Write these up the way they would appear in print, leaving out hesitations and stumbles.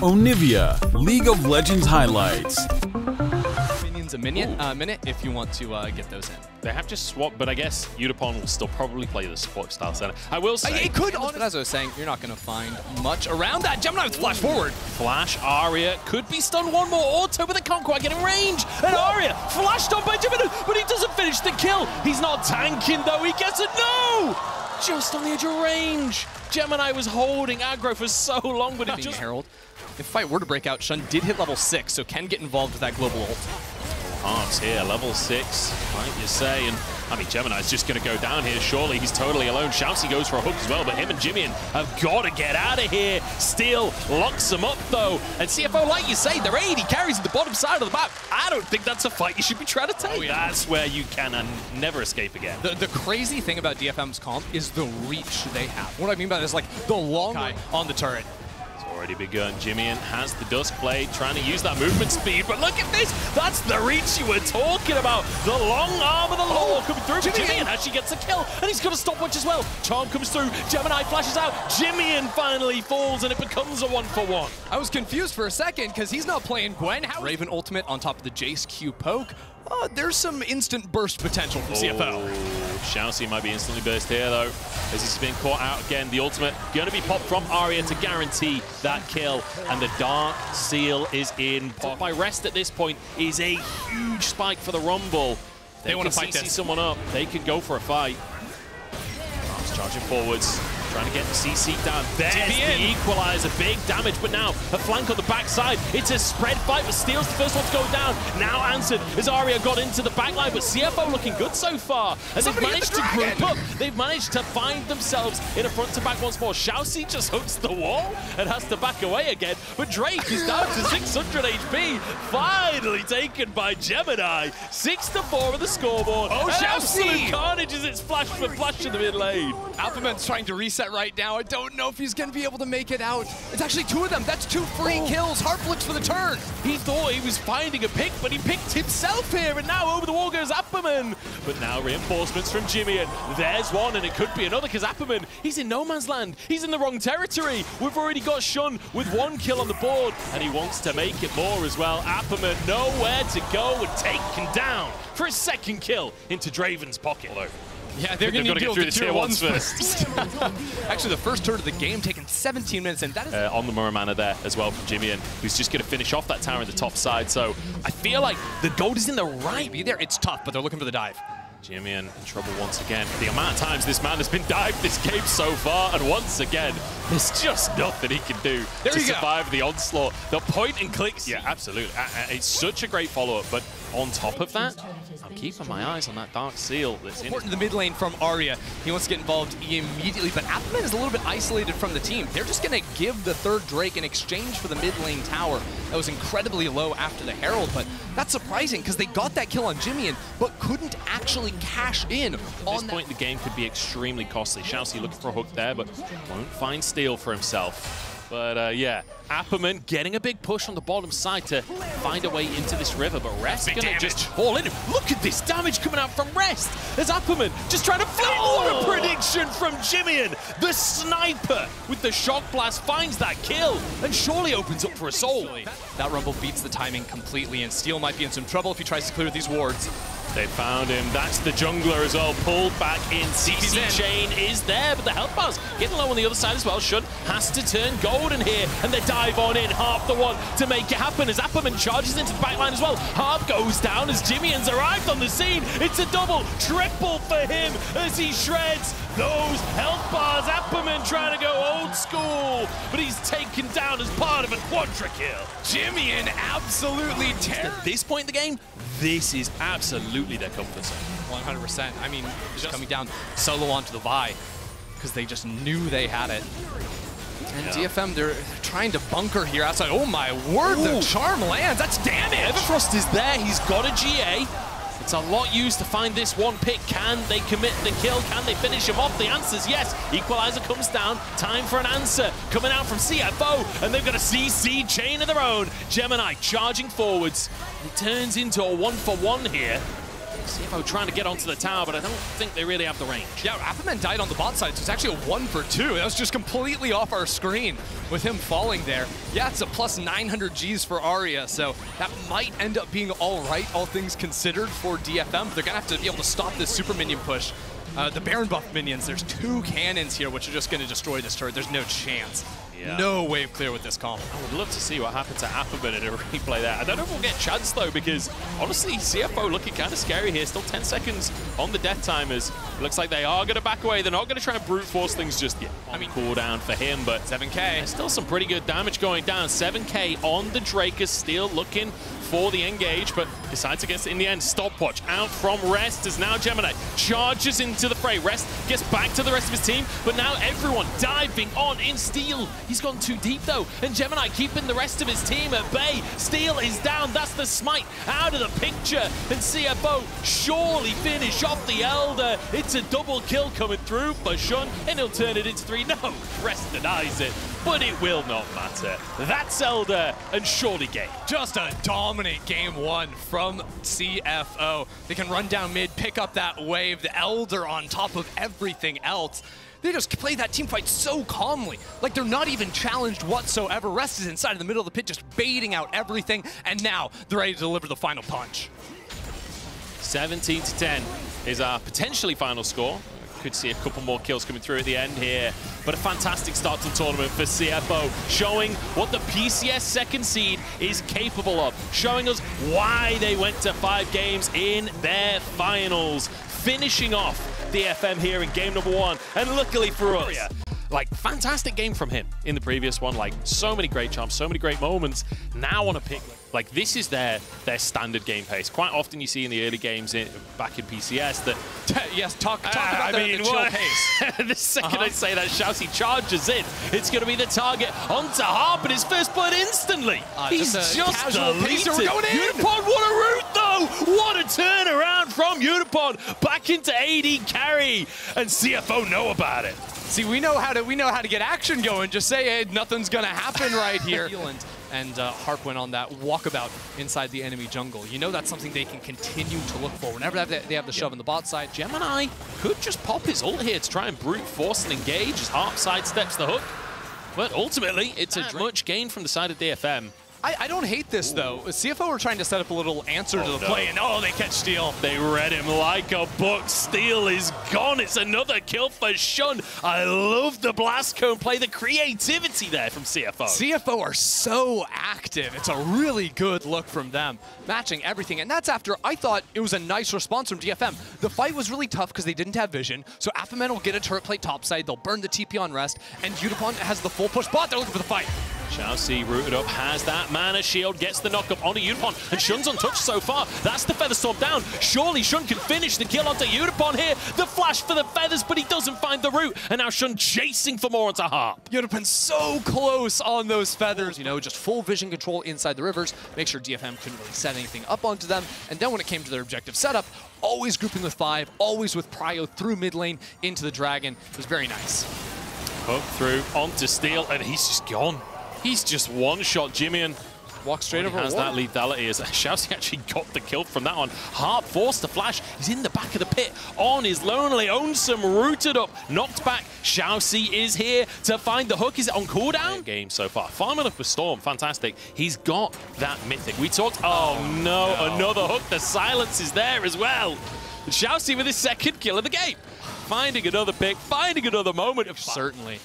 Onivia, League of Legends highlights. Minions a minute if you want to get those in. They have just swapped, but I guess Udapon will still probably play the support style center. I will say... It could, but as I was saying, you're not going to find much around that. Gemini with flash forward. Flash, Aria could be stunned one more. Auto, but they can't quite get in range. And Aria flashed on by Gemini, but he doesn't finish the kill. He's not tanking, though. He gets it. No! Just on the edge of range. Gemini was holding aggro for so long, but it just... Herald. If fight were to break out, Shun did hit level 6, so can get involved with that global ult. Hearts here, level 6, like you say, and I mean, Gemini's just going to go down here, surely. He's totally alone. Shoutzy goes for a hook as well, but him and Jimmy have got to get out of here. Steel locks him up, though, and CFO, like you say, they're 80 carries at the bottom side of the map. I don't think that's a fight you should be trying to take. That's where you can never escape again. The crazy thing about DFM's comp is the reach they have. What I mean by that is like the long on the turret. Already begun. Jimmian has the Dusk Blade, trying to use that movement speed, but look at this! That's the reach you were talking about! The long arm of the law coming through, but Jimmian actually gets a kill, and he's got a stopwatch as well. Charm comes through, Gemini flashes out, Jimmian finally falls, and it becomes a 1-for-1. I was confused for a second, because he's not playing Gwen. Raven ultimate on top of the Jace Q poke. There's some instant burst potential from CFO. Shoutzy might be instantly burst here, though, as he's been caught out again. The ultimate going to be popped from Aria to guarantee that kill, and the Dark Seal is in. Pop by Rest at this point is a huge spike for the Rumble. They want to fight CC someone up. They can go for a fight. Arms charging forwards. Trying to get the CC down. There's the equalizer, big damage, but now a flank on the backside. It's a spread fight, but Steel's the first one to go down. Now answered as Aria got into the backline, but CFO looking good so far. And they've managed to group up. They've managed to find themselves in a front to back once more. Shoutzy just hooks the wall and has to back away again. But Drake is down to 600 HP. Finally taken by Gemini. 6-4 on the scoreboard. Oh, absolute carnage as it's flash for flash in the mid lane. Alphaman's trying to reset right now. I don't know if he's going to be able to make it out. It's actually 2 of them. That's 2 free kills. Harp looks for the turn. He thought he was finding a pick, but he picked himself here, and now over the wall goes Apperman. But now reinforcements from Jimmy, and there's one, and it could be another, because Apperman, he's in no man's land. He's in the wrong territory. We've already got Shun with 1 kill on the board, and he wants to make it more as well. Apperman nowhere to go and taken down for his 2nd kill into Draven's pocket. Yeah, they're going to get through the tier 1s first. Actually, the first turn of the game taking 17 minutes, and that is... on the Muramana there as well from Jimmy, who's just going to finish off that tower in the top side. So I feel like the gold is in the right. Be there. It's tough, but they're looking for the dive. Jimmy in trouble once again. The amount of times this man has been dived this game so far, and once again, there's just nothing he can do to survive the onslaught. The point and clicks, yeah, absolutely. It's such a great follow-up, but on top of that, I'm keeping my eyes on that Dark Seal. That's important in the mid lane from Aria. He wants to get involved immediately, but Apperman is a little bit isolated from the team. They're just going to give the 3rd Drake in exchange for the mid lane tower. That was incredibly low after the Herald, but that's surprising because they got that kill on Jimmian, but couldn't actually cash in on that. At this point, the game could be extremely costly. Shoutzy looking for a hook there, but won't find Steel for himself. But yeah, Apperman getting a big push on the bottom side to find a way into this river, but Rest gonna just fall in. Look at this damage coming out from Rest. There's Apperman just trying to flip. What a prediction from Jimmian. The sniper with the shock blast finds that kill and surely opens up for a soul. That Rumble beats the timing completely, and Steel might be in some trouble if he tries to clear these wards. They found him. That's the jungler as well. Pulled back in. CC chain is there, but the health bar's getting low on the other side as well. Shun has to turn golden here, and they dive on in. Harp the one to make it happen as Apperman charges into the backline as well. Harp goes down as Jimmian's arrived on the scene. It's a double, triple for him as he shreds those health bars. Apperman trying to go old school, but he's taken down as part of a quadra kill. Jimmian absolutely terrible. At this point in the game, this is absolutely their comfort zone. 100%. I mean, just coming down solo onto the Vi because they just knew they had it. And DFM, they're trying to bunker here outside. Oh my word, the charm lands. That's damage. Everfrost is there. He's got a GA. It's a lot used to find this one pick. Can they commit the kill? Can they finish him off? The answer's yes. Equalizer comes down. Time for an answer. Coming out from CFO, and they've got a CC chain of their own. Gemini charging forwards. It turns into a 1-for-1 here. CFO trying to get onto the tower, but I don't think they really have the range. Yeah, Appleman died on the bot side, so it's actually a 1 for 2. That was just completely off our screen with him falling there. Yeah, it's a plus 900 Gs for Aria, so that might end up being all right, all things considered, for DFM. They're going to have to be able to stop this super minion push. The Baron buff minions, there's 2 cannons here, which are just going to destroy this turret. There's no chance. Yeah. No wave clear with this comp. I would love to see what happened to Appleman in a replay there. I don't know if we'll get chance though, because honestly, CFO looking kind of scary here. Still 10 seconds on the death timers. Looks like they are going to back away. They're not going to try and brute force things just yet. I mean, cooldown for him, but 7K. There's still some pretty good damage going down. 7K on the Drake is still looking for the engage, but decides against it in the end. Stopwatch out from Rest as now Gemini charges into the fray. Rest gets back to the rest of his team, but now everyone diving on in Steel. He's gone too deep though, and Gemini keeping the rest of his team at bay. Steel is down, that's the smite out of the picture, and CFO surely finish off the Elder. It's a double kill coming through for Shun, and he'll turn it into 3. No, Rest denies it, but it will not matter. That's Elder, and surely game. Just a dominant game 1 from CFO. They can run down mid, pick up that wave, the Elder on top of everything else. They just play that team fight so calmly. Like they're not even challenged whatsoever. Rest is inside of the middle of the pit, just baiting out everything, and now they're ready to deliver the final punch. 17-10 is our potentially final score. Could see a couple more kills coming through at the end here, but a fantastic start to the tournament for CFO, showing what the PCS second seed is capable of, showing us why they went to 5 games in their finals, finishing off DFM here in game number 1, and luckily for us, like, fantastic game from him in the previous one. Like, so many great charms, so many great moments. Now on a pick, like, this is their standard game pace. Quite often you see in the early games back in PCS that... yes, talk about the chill pace. The second I say that, Shousey charges in. It's going to be the target onto Harp, and his first blood instantly. He's just deleted. We're going in. Unipod, what a route, though! What a turnaround from Unipod back into AD carry, and CFO know about it. See, we know how to get action going. Just say, hey, nothing's gonna happen right here. And Harp went on that walkabout inside the enemy jungle. You know that's something they can continue to look for. Whenever they have the shove on the bot side, Gemini could just pop his ult here to try and brute force and engage as Harp sidesteps the hook. But ultimately, it's a much gain from the side of DFM. I don't hate this, though. CFO are trying to set up a little answer to the play, and they catch Steel. They read him like a book. Steel is gone. It's another kill for Shun. I love the blast cone play, the creativity there from CFO. CFO are so active. It's a really good look from them, matching everything. And that's after I thought it was a nice response from DFM. The fight was really tough because they didn't have vision, so Appleman will get a turret plate topside. They'll burn the TP on Rest, and Unipon has the full push bot. They're looking for the fight. Shousey rooted up, has that mana shield, gets the knock up onto Unipon, and Shun's untouched so far. That's the Feather Storm down. Surely Shun can finish the kill onto Unipon here. The flash for the feathers, but he doesn't find the root. And now Shun chasing for more onto Harp. Unipon's so close on those feathers. You know, just full vision control inside the rivers. Make sure DFM couldn't really set anything up onto them. And then when it came to their objective setup, always grouping with 5, always with Prio through mid lane into the Dragon. It was very nice. Hook through onto Steel, and he's just gone. He's just one-shot Jimmy. Walk straight over. Has that lethality as Shousey actually got the kill from that one. Harp forced to flash. He's in the back of the pit on his lonely Ownsome, rooted up, knocked back. Shousey is here to find the hook. Is it on cooldown? Game so far. Farming up a Storm, fantastic. He's got that mythic. We talked. Oh no, another hook. The silence is there as well. Shousey with his second kill of the game. Finding another pick, finding another moment of fun. Certainly,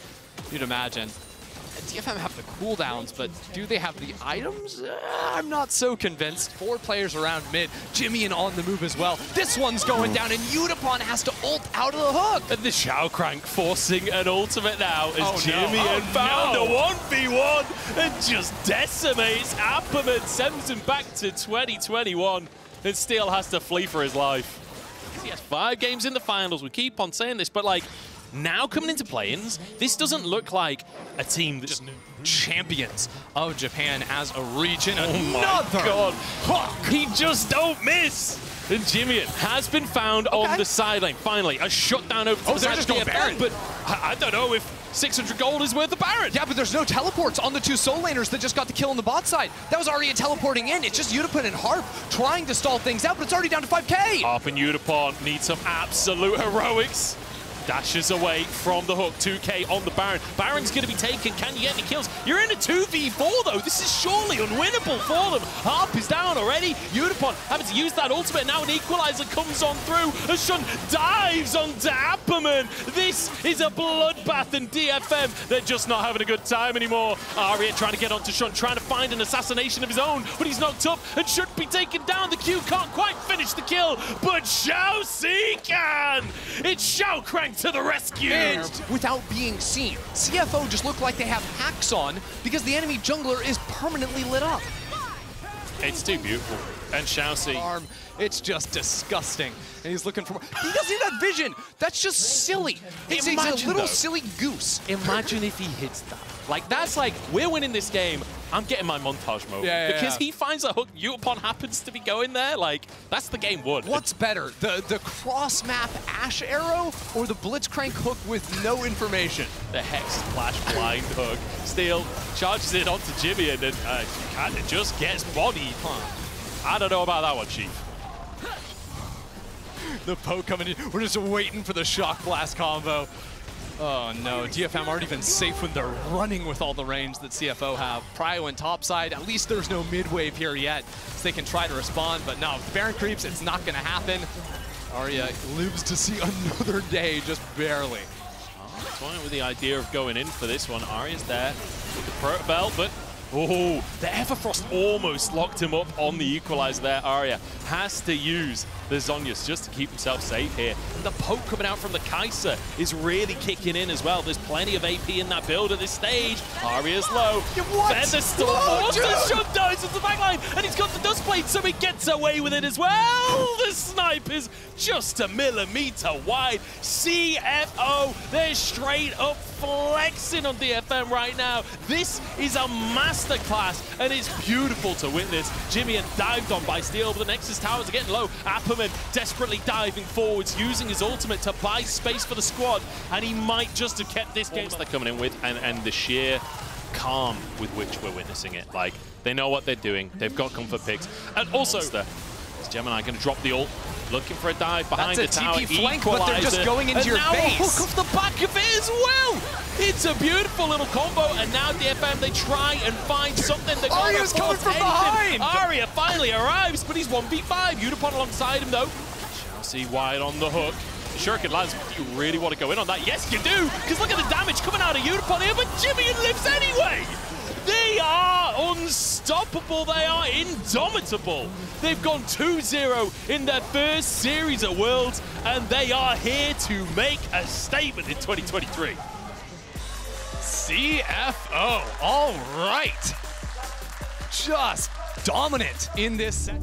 you'd imagine. DFM have the cooldowns, but do they have the items? I'm not so convinced. 4 players around mid. Jimmy on the move as well. This one's going down, and Unipon has to ult out of the hook. And the Shao Crank forcing an ultimate now as Jimmy found a 1v1 and just decimates Appleman, sends him back to 2021, and still has to flee for his life. He has 5 games in the finals. We keep on saying this, but like, now coming into play-ins, this doesn't look like a team that's just champions of Japan as a region. Oh my god, he just don't miss. And Jimmy has been found on the sideline. Finally, a shutdown over to the side of DFM, but I don't know if 600 gold is worth the Baron. Yeah, but there's no teleports on the two soul laners that just got the kill on the bot side. That was Arya teleporting in. It's just Utapon and Harp trying to stall things out, but it's already down to 5k. Harp and Utapon need some absolute heroics. Dashes away from the hook, 2k on the Baron. Baron's going to be taken. Can you get any kills? You're in a 2v4 though. This is surely unwinnable for them. Harp is down already. Utapon having to use that ultimate. Now an equalizer comes on through. Shun dives onto Apperman. This is a bloodbath, and DFM, they're just not having a good time anymore. Arya trying to get onto Shun, trying to find an assassination of his own, but he's knocked up and should be taken down. The Q can't quite finish the kill, but Xiao Si can. It's Xiao Crank to the rescue! And without being seen, CFO just look like they have hacks on because the enemy jungler is permanently lit up. It's too beautiful. And Xiao Si. It's just disgusting. And he's looking for more. He doesn't need that vision. That's just silly. It's a little silly goose. Imagine if he hits that. Like, that's like, we're winning this game. I'm getting my montage mode. Because he finds a hook. Utapon happens to be going there. Like, that's the game won. What's better, the cross-map Ash arrow or the Blitzcrank hook with no information? The Hex Splash blind hook. Steel charges it onto Jimmy and then kind of just gets bodied. I don't know about that one, Chief. The poke coming in. We're just waiting for the Shock Blast combo. Oh no, DFM aren't even safe when they're running with all the range that CFO have. Prio and topside, at least there's no mid-wave here yet, so they can try to respond, but no, if the Baron creeps, it's not gonna happen. Arya lives to see another day, just barely. Toying with the idea of going in for this one. Arya's there with the Proto Belt, but oh, the Everfrost almost locked him up on the equalizer there. Arya has to use the Zhonya's just to keep himself safe here. And the poke coming out from the Kai'Sa is really kicking in as well. There's plenty of AP in that build at this stage. Arya's low. Featherstorm. Shun dives into the backline, and he's got the Dustblade, so he gets away with it as well. The snipe is just a millimeter wide. CFO, they're straight up flexing on DFM right now. This is a masterclass, and it's beautiful to witness. Jimmy and dived on by Steel, but the Nexus towers are getting low. Apperman desperately diving forwards, using his ultimate to buy space for the squad, and he might just have kept this game they're coming in with, and the sheer calm with which we're witnessing it. Like, they know what they're doing. They've got comfort picks. And also, is Gemini going to drop the ult? Looking for a dive behind the tower. That's a TP flank, but they're just going into your base. And now a hook off the back of it as well. It's a beautiful little combo, and now DFM, they try and find something. Arya's coming from behind. Arya finally arrives, but he's 1v5. Utapon alongside him, though. Xiao Si wide on the hook. Shuriken lands. Do you really want to go in on that? Yes, you do, because look at the damage coming out of Utapon here, but Jimmy lives anyway. They are unstoppable. They are indomitable. They've gone 2-0 in their first series at Worlds, and they are here to make a statement in 2023. CFO, all right. Just dominant in this set.